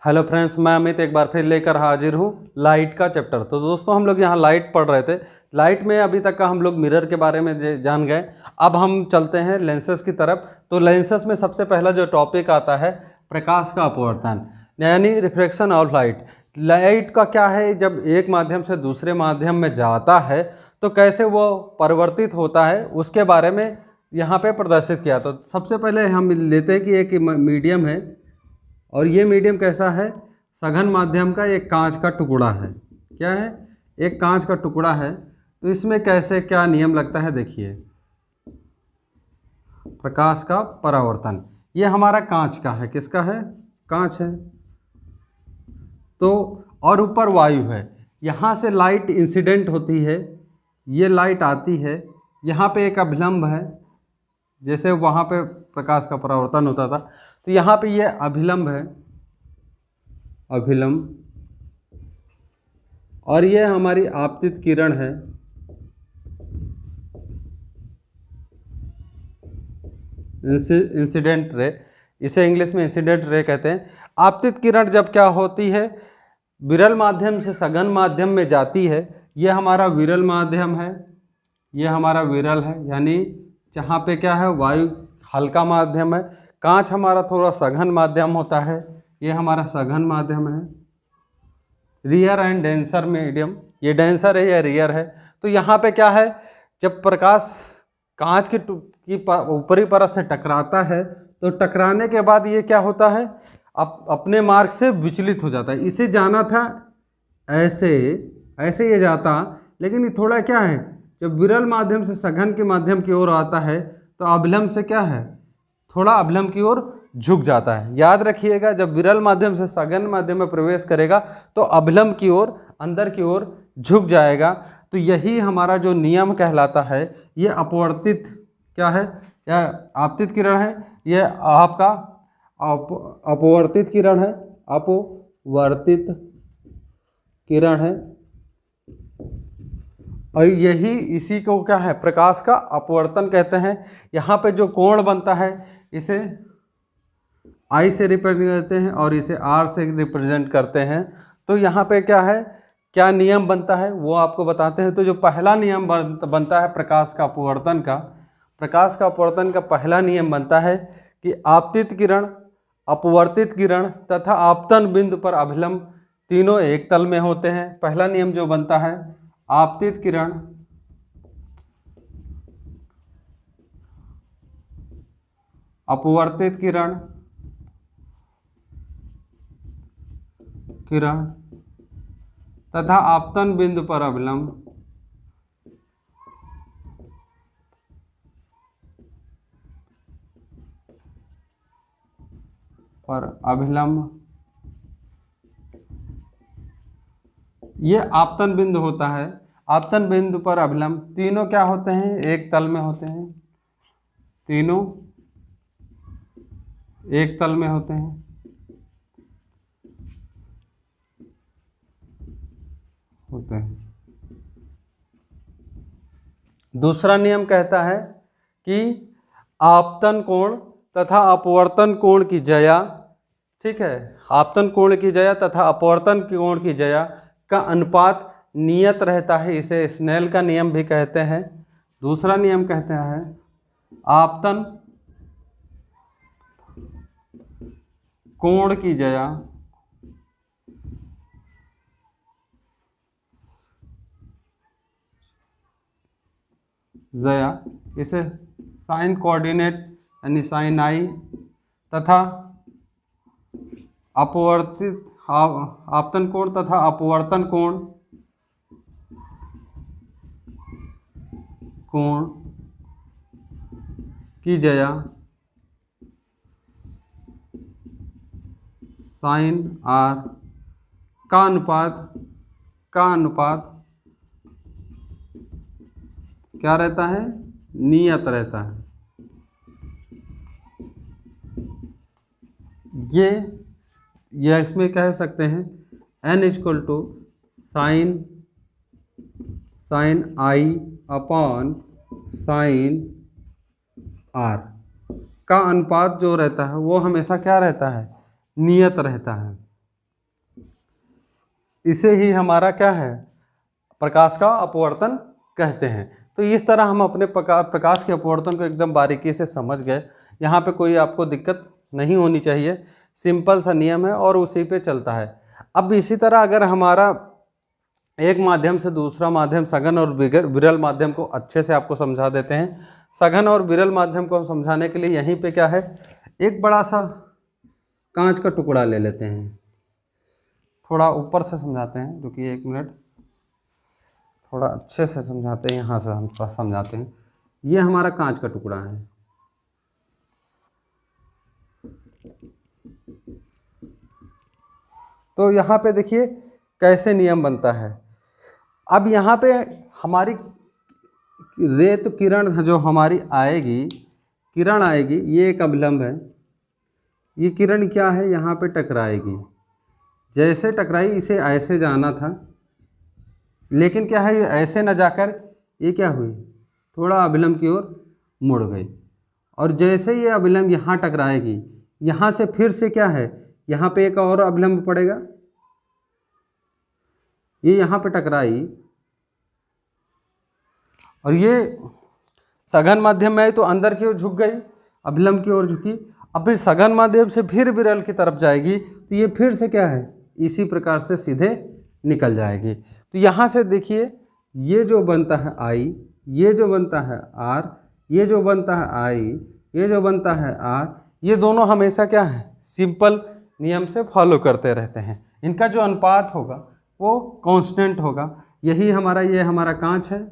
Hello friends, मैं अमित एक बार फिर लेकर हाजिर हूँ लाइट का चैप्टर। तो दोस्तों हम लोग यहाँ लाइट पढ़ रहे थे। लाइट में अभी तक का हम लोग मिरर के बारे में जान गए। अब हम चलते हैं लेंसेज की तरफ। तो लेंसेज में सबसे पहला जो टॉपिक आता है प्रकाश का अपवर्तन, यानी रिफ्रैक्शन ऑफ लाइट। लाइट का क्या है, जब एक माध्यम से दूसरे माध्यम में जाता है तो कैसे वो परिवर्तित होता है उसके बारे में यहाँ पे प्रदर्शित किया। तो सबसे पहले हम लेते हैं कि एक मीडियम है और ये मीडियम कैसा है, सघन माध्यम का एक कांच का टुकड़ा है। क्या है, एक कांच का टुकड़ा है। तो इसमें कैसे क्या नियम लगता है, देखिए। प्रकाश का परावर्तन, ये हमारा कांच का है। किसका है, कांच है। तो और ऊपर वायु है, यहाँ से लाइट इंसिडेंट होती है, ये लाइट आती है, यहाँ पे एक अभिलंब है, जैसे वहाँ पे प्रकाश का परावर्तन होता था। तो यहाँ पे ये अभिलंब है, अभिलंब, और ये हमारी आपतित किरण है, इंसिडेंट रे। इसे इंग्लिश में इंसिडेंट रे कहते हैं। आपतित किरण जब क्या होती है, विरल माध्यम से सघन माध्यम में जाती है। ये हमारा विरल माध्यम है, ये हमारा विरल है, यानी जहाँ पे क्या है वायु हल्का माध्यम है। कांच हमारा थोड़ा सघन माध्यम होता है, ये हमारा सघन माध्यम है। रियर एंड डेंसर मीडियम, ये डेंसर है, ये रियर है। तो यहाँ पे क्या है, जब प्रकाश कांच की ऊपरी परत से टकराता है तो टकराने के बाद ये क्या होता है, अपने मार्ग से विचलित हो जाता है। इसे जाना था ऐसे, ऐसे ये जाता, लेकिन ये थोड़ा क्या है, जब विरल माध्यम से सघन के माध्यम की ओर आता है तो अभिलंब से क्या है, थोड़ा अभिलंब की ओर झुक जाता है। याद रखिएगा, जब विरल माध्यम से सघन माध्यम में प्रवेश करेगा तो अभिलंब की ओर, अंदर की ओर झुक जाएगा। तो यही हमारा जो नियम कहलाता है। ये अपवर्तित क्या है, या आपतित किरण है, ये आपका अपवर्तित किरण है, अपवर्तित किरण है। और यही इसी को क्या है, प्रकाश का अपवर्तन कहते हैं। यहाँ पे जो कोण बनता है इसे आई से रिप्रेजेंट करते हैं और इसे आर से रिप्रेजेंट करते हैं। तो यहाँ पे क्या है, क्या नियम बनता है वो आपको बताते हैं। तो जो पहला नियम बनता है प्रकाश का अपवर्तन का, प्रकाश का अपवर्तन का पहला नियम बनता है कि आपतित किरण, अपवर्तित किरण तथा आपतन बिंदु पर अभिलंब तीनों एक तल में होते हैं। पहला नियम जो बनता है, आपतित किरण, अपवर्तित किरण, तथा आपतन बिंदु पर अभिलंब, ये आपतन बिंदु होता है। आपतन बिंदु पर अभिलंब तीनों क्या होते हैं, एक तल में होते हैं। तीनों एक तल में होते हैं। दूसरा नियम कहता है कि आपतन कोण तथा अपवर्तन कोण की जया, ठीक है, आपतन कोण की जया तथा अपवर्तन कोण की जया का अनुपात नियत रहता है। इसे स्नेल का नियम भी कहते हैं। दूसरा नियम कहते हैं आपतन कोण की जया, इसे साइन कोऑर्डिनेट यानी साइन आई, तथा अपवर्तित आपतन कोण तथा अपवर्तन कोण की जया साइन आर का अनुपात क्या रहता है, नियत रहता है। ये इसमें कह सकते हैं n equal to sine I upon sine R का अनुपात जो रहता है वो हमेशा क्या रहता है, नियत रहता है। इसे ही हमारा क्या है, प्रकाश का अपवर्तन कहते हैं। तो इस तरह हम अपने प्रकाश के अपवर्तन को एकदम बारीकी से समझ गए। यहाँ पे कोई आपको दिक्कत नहीं होनी चाहिए, सिंपल सा नियम है और उसी पे चलता है। अब इसी तरह अगर हमारा एक माध्यम से दूसरा माध्यम सघन और विरल माध्यम को अच्छे से आपको समझा देते हैं। सघन और विरल माध्यम को हम समझाने के लिए यहीं पे क्या है, एक बड़ा सा कांच का टुकड़ा ले लेते हैं। थोड़ा ऊपर से समझाते हैं, जो कि 1 मिनट, थोड़ा अच्छे से समझाते हैं, यहाँ से हम समझाते हैं। ये हमारा कांच का टुकड़ा है। तो यहाँ पे देखिए कैसे नियम बनता है। अब यहाँ पे हमारी रेत किरण जो हमारी आएगी, किरण आएगी, ये एक अभिलंब है। ये किरण क्या है, यहाँ पे टकराएगी। जैसे टकराई इसे ऐसे जाना था, लेकिन क्या है, ये ऐसे न जाकर ये क्या हुई, थोड़ा अभिलंब की ओर मुड़ गई। और जैसे ये अभिलंब यहाँ टकराएगी, यहाँ से फिर से क्या है, यहाँ पे एक और अभिलंब पड़ेगा। ये यहाँ पे टकराई और ये सघन माध्यम में आई तो अंदर की ओर झुक गई, अभिलंब की ओर झुकी। अब फिर सघन माध्यम से फिर विरल की तरफ जाएगी तो ये फिर से क्या है, इसी प्रकार से सीधे निकल जाएगी। तो यहाँ से देखिए, ये जो बनता है आई, ये जो बनता है आर, ये जो बनता है आई, ये जो बनता है आर, ये दोनों हमेशा क्या है, सिंपल नियम से फॉलो करते रहते हैं। इनका जो अनुपात होगा वो कांस्टेंट होगा। यही हमारा, ये हमारा कांच है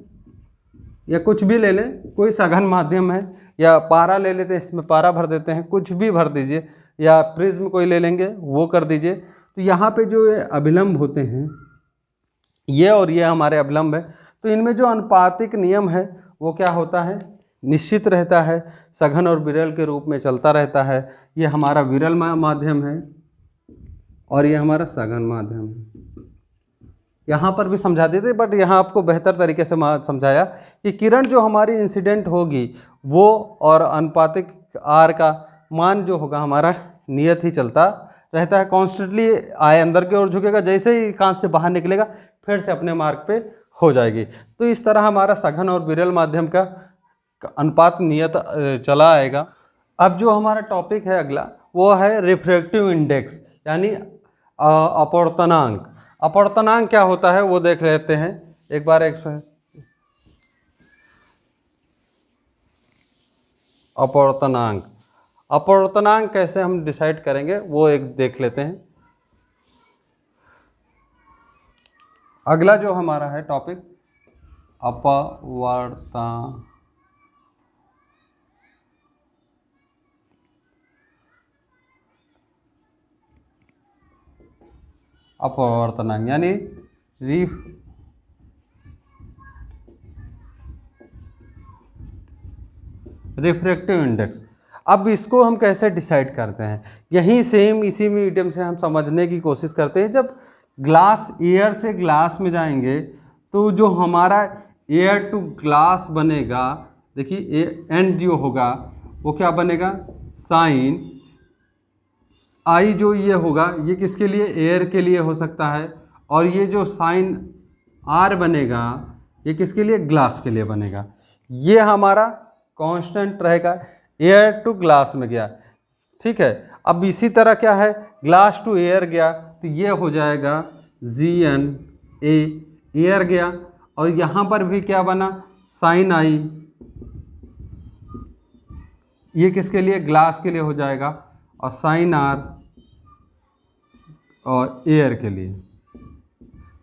या कुछ भी ले लें, कोई सघन माध्यम है, या पारा ले लेते हैं, इसमें पारा भर देते हैं, कुछ भी भर दीजिए, या प्रिज्म कोई ले लेंगे वो कर दीजिए। तो यहाँ पे जो ये अभिलंब होते हैं, ये और ये हमारे अभिलंब है, तो इनमें जो अनुपातिक नियम है वो क्या होता है, निश्चित रहता है, सघन और विरल के रूप में चलता रहता है। ये हमारा विरल माध्यम है और ये हमारा सघन माध्यम है। यहाँ पर भी समझा देते, बट यहाँ आपको बेहतर तरीके से समझाया कि किरण जो हमारी इंसिडेंट होगी वो और अनुपातिक आर का मान जो होगा हमारा नियत ही चलता रहता है, कॉन्स्टेंटली आए अंदर की ओर झुकेगा, जैसे ही कांच से बाहर निकलेगा फिर से अपने मार्ग पे हो जाएगी। तो इस तरह हमारा सघन और विरल माध्यम का अनुपात नियत चला आएगा। अब जो हमारा टॉपिक है अगला, वो है रिफ्रैक्टिव इंडेक्स, यानी अपवर्तनांक। अपवर्तनांक क्या होता है वो देख लेते हैं एक बार। अपवर्तनांक, अपवर्तनांक कैसे हम डिसाइड करेंगे वो एक देख लेते हैं। अगला जो हमारा है टॉपिक, अपवर्तनांक यानी रिफ्रैक्टिव इंडेक्स। अब इसको हम कैसे डिसाइड करते हैं, यही सेम इसी मीडियम से हम समझने की कोशिश करते हैं। जब ग्लास एयर से ग्लास में जाएंगे तो जो हमारा एयर टू ग्लास बनेगा, देखिए एंड जो होगा वो क्या बनेगा, साइन आई जो ये होगा ये किसके लिए, एयर के लिए हो सकता है, और ये जो साइन आर बनेगा ये किसके लिए, ग्लास के लिए बनेगा। ये हमारा कांस्टेंट रहेगा, एयर टू ग्लास में गया, ठीक है। अब इसी तरह क्या है, ग्लास टू एयर गया तो ये हो जाएगा GNA, एयर गया, और यहाँ पर भी क्या बना, साइन आई, ये किसके लिए, ग्लास के लिए हो जाएगा, और साइन आर और एयर के लिए।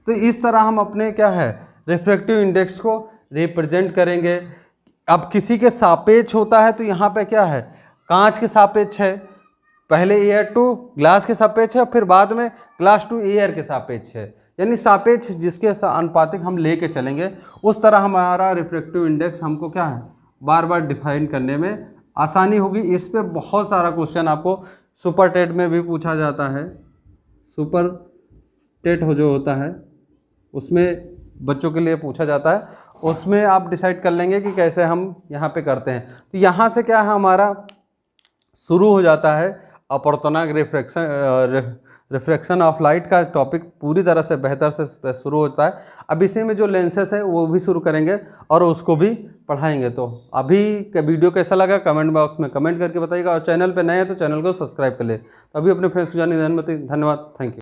तो इस तरह हम अपने क्या है रिफ्रैक्टिव इंडेक्स को रिप्रेजेंट करेंगे। अब किसी के सापेक्ष होता है तो यहाँ पे क्या है, कांच के सापेक्ष है, पहले एयर टू ग्लास के सापेक्ष है, फिर बाद में ग्लास टू एयर के सापेक्ष है, यानी सापेक्ष जिसके अनुपातिक हम लेके चलेंगे उस तरह हमारा रिफ्रैक्टिव इंडेक्स हमको क्या है बार बार डिफाइन करने में आसानी होगी। इस पे बहुत सारा क्वेश्चन आपको सुपर टेट में भी पूछा जाता है। सुपर टेट हो जो होता है उसमें बच्चों के लिए पूछा जाता है, उसमें आप डिसाइड कर लेंगे कि कैसे हम यहाँ पे करते हैं। तो यहाँ से क्या है हमारा शुरू हो जाता है अपवर्तनांक रिफ्रैक्शन ऑफ लाइट का टॉपिक पूरी तरह से बेहतर से शुरू होता है। अब इसी में जो लेंसेस है वो भी शुरू करेंगे और उसको भी पढ़ाएंगे। तो अभी का वीडियो कैसा लगा कमेंट बॉक्स में कमेंट करके बताइएगा, और चैनल पे नए हैं तो चैनल को सब्सक्राइब कर ले। तो अभी अपने फ्रेंड्स को जाने धन्यवाद, थैंक यू।